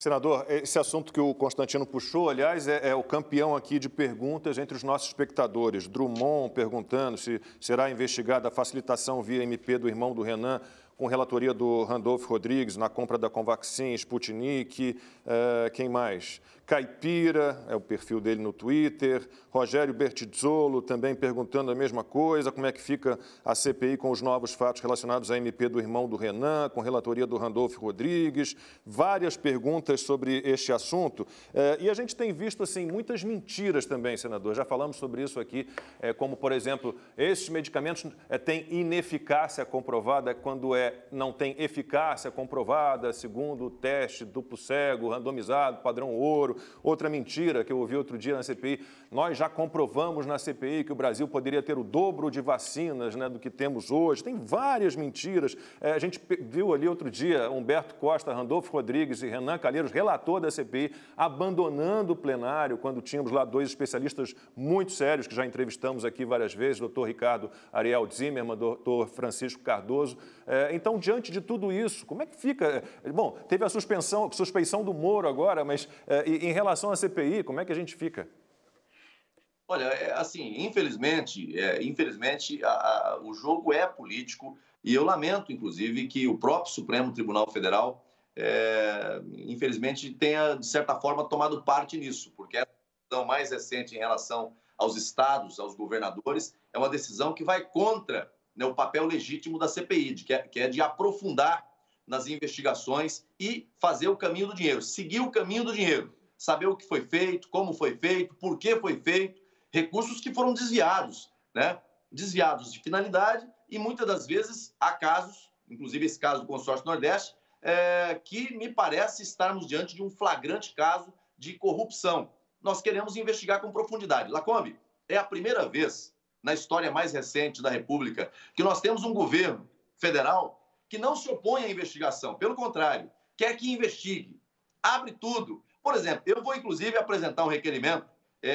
Senador, esse assunto que o Constantino puxou, aliás, é o campeão aqui de perguntas entre os nossos espectadores. Drummond perguntando se será investigada a facilitação via MP do irmão do Renan, com relatoria do Randolfo Rodrigues na compra da Covaxin, Sputnik, quem mais? Caipira, é o perfil dele no Twitter. Rogério Bertizzolo também perguntando a mesma coisa, como é que fica a CPI com os novos fatos relacionados à MP do irmão do Renan, com relatoria do Randolfo Rodrigues. Várias perguntas sobre este assunto. E a gente tem visto, assim, muitas mentiras também, senador. Já falamos sobre isso aqui, como, por exemplo, esses medicamentos têm ineficácia comprovada quando não tem eficácia comprovada, segundo o teste duplo cego, randomizado, padrão ouro. Outra mentira que eu ouvi outro dia na CPI, nós já comprovamos na CPI que o Brasil poderia ter o dobro de vacinas, né, do que temos hoje. Tem várias mentiras. A gente viu ali outro dia Humberto Costa, Randolfo Rodrigues e Renan Calheiros, relator da CPI, abandonando o plenário quando tínhamos lá dois especialistas muito sérios, que já entrevistamos aqui várias vezes, doutor Ricardo Ariel Zimmermann, doutor Francisco Cardoso. Então, diante de tudo isso, como é que fica? Bom, teve a suspeição do Moro agora, mas em relação à CPI, como é que a gente fica? Olha, assim, infelizmente o jogo é político e eu lamento, inclusive, que o próprio Supremo Tribunal Federal, infelizmente, tenha, de certa forma, tomado parte nisso, porque a decisão mais recente em relação aos estados, aos governadores, é uma decisão que vai contra, né, o papel legítimo da CPI, que é de aprofundar nas investigações e fazer o caminho do dinheiro, seguir o caminho do dinheiro, saber o que foi feito, como foi feito, por que foi feito, recursos que foram desviados, né? Desviados de finalidade e muitas das vezes há casos, inclusive esse caso do Consórcio Nordeste, que me parece estarmos diante de um flagrante caso de corrupção. Nós queremos investigar com profundidade. Lacombe, é a primeira vez na história mais recente da República que nós temos um governo federal que não se opõe à investigação, pelo contrário, quer que investigue, abre tudo. Por exemplo, eu vou inclusive apresentar um requerimento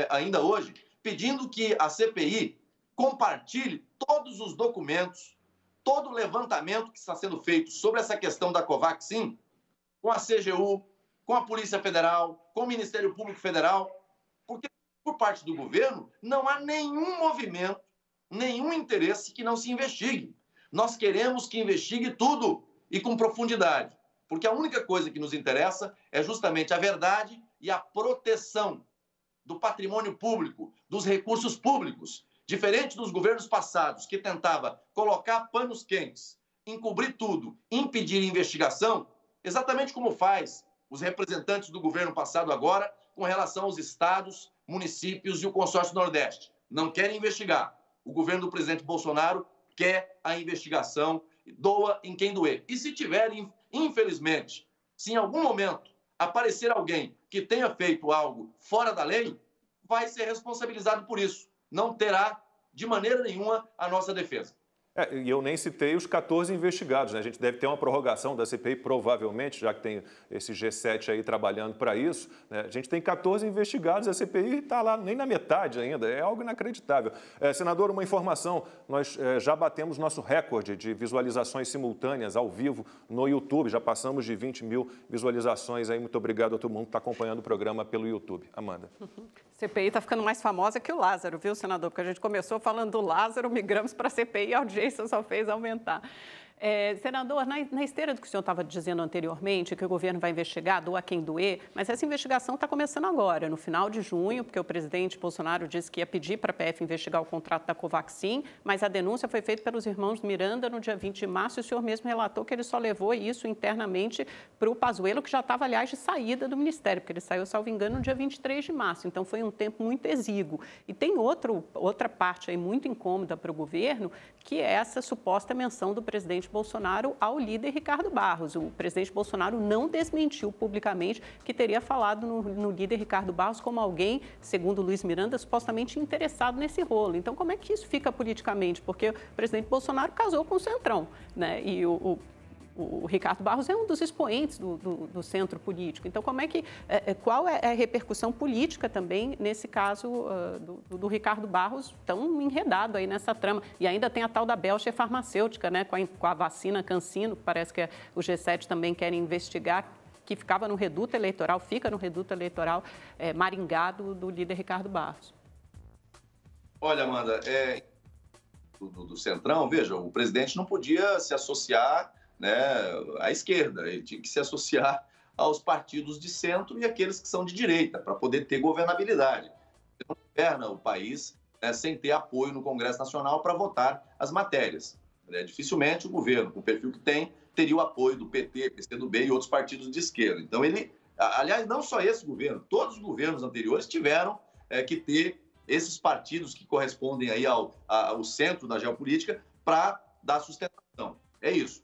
ainda hoje, pedindo que a CPI compartilhe todos os documentos, todo o levantamento que está sendo feito sobre essa questão da Covaxin com a CGU, com a Polícia Federal, com o Ministério Público Federal, porque por parte do governo não há nenhum movimento, nenhum interesse que não se investigue. Nós queremos que investigue tudo e com profundidade, porque a única coisa que nos interessa é justamente a verdade e a proteção do patrimônio público, dos recursos públicos, diferente dos governos passados, que tentava colocar panos quentes, encobrir tudo, impedir investigação, exatamente como faz os representantes do governo passado agora com relação aos estados, municípios e o Consórcio Nordeste. Não querem investigar. O governo do presidente Bolsonaro quer a investigação, doa em quem doer. E se tiverem, infelizmente, se em algum momento aparecer alguém que tenha feito algo fora da lei, vai ser responsabilizado por isso. Não terá, de maneira nenhuma, a nossa defesa. E eu nem citei os 14 investigados, né? A gente deve ter uma prorrogação da CPI, provavelmente, já que tem esse G7 aí trabalhando para isso, né? A gente tem 14 investigados, a CPI está lá nem na metade ainda, é algo inacreditável. Senador, uma informação, nós já batemos nosso recorde de visualizações simultâneas ao vivo no YouTube, já passamos de 20 mil visualizações aí, muito obrigado a todo mundo que está acompanhando o programa pelo YouTube. Amanda. CPI está ficando mais famosa que o Lázaro, viu, senador? Porque a gente começou falando do Lázaro, migramos para a CPI e a audiência só fez aumentar. Senador, na esteira do que o senhor estava dizendo anteriormente, que o governo vai investigar, doa quem doer, mas essa investigação está começando agora, no final de junho, porque o presidente Bolsonaro disse que ia pedir para a PF investigar o contrato da Covaxin, mas a denúncia foi feita pelos irmãos Miranda no dia 20 de março e o senhor mesmo relatou que ele só levou isso internamente para o Pazuello, que já estava, aliás, de saída do Ministério, porque ele saiu, salvo engano, no dia 23 de março, então foi um tempo muito exíguo. E tem outra parte aí muito incômoda para o governo, que é essa suposta menção do presidente Bolsonaro ao líder Ricardo Barros. O presidente Bolsonaro não desmentiu publicamente que teria falado no líder Ricardo Barros como alguém, segundo Luiz Miranda, supostamente interessado nesse rolo. Então, como é que isso fica politicamente? Porque o presidente Bolsonaro casou com o Centrão, né? E o Ricardo Barros é um dos expoentes do centro político. Então, qual é a repercussão política também nesse caso do Ricardo Barros tão enredado aí nessa trama? E ainda tem a tal da Belcher farmacêutica, né, com a vacina CanSino, que parece que o G7 também quer investigar, que ficava no reduto eleitoral, fica no reduto eleitoral Maringá do líder Ricardo Barros. Olha, Amanda, do Centrão, veja, o presidente não podia se associar, né, à esquerda, ele tinha que se associar aos partidos de centro e aqueles que são de direita, para poder ter governabilidade. Ele não governa o país, né, sem ter apoio no Congresso Nacional para votar as matérias. Dificilmente o governo, com o perfil que tem, teria o apoio do PT, PCdoB e outros partidos de esquerda. Então ele, aliás, não só esse governo, todos os governos anteriores tiveram que ter esses partidos que correspondem aí ao centro da geopolítica para dar sustentação. É isso.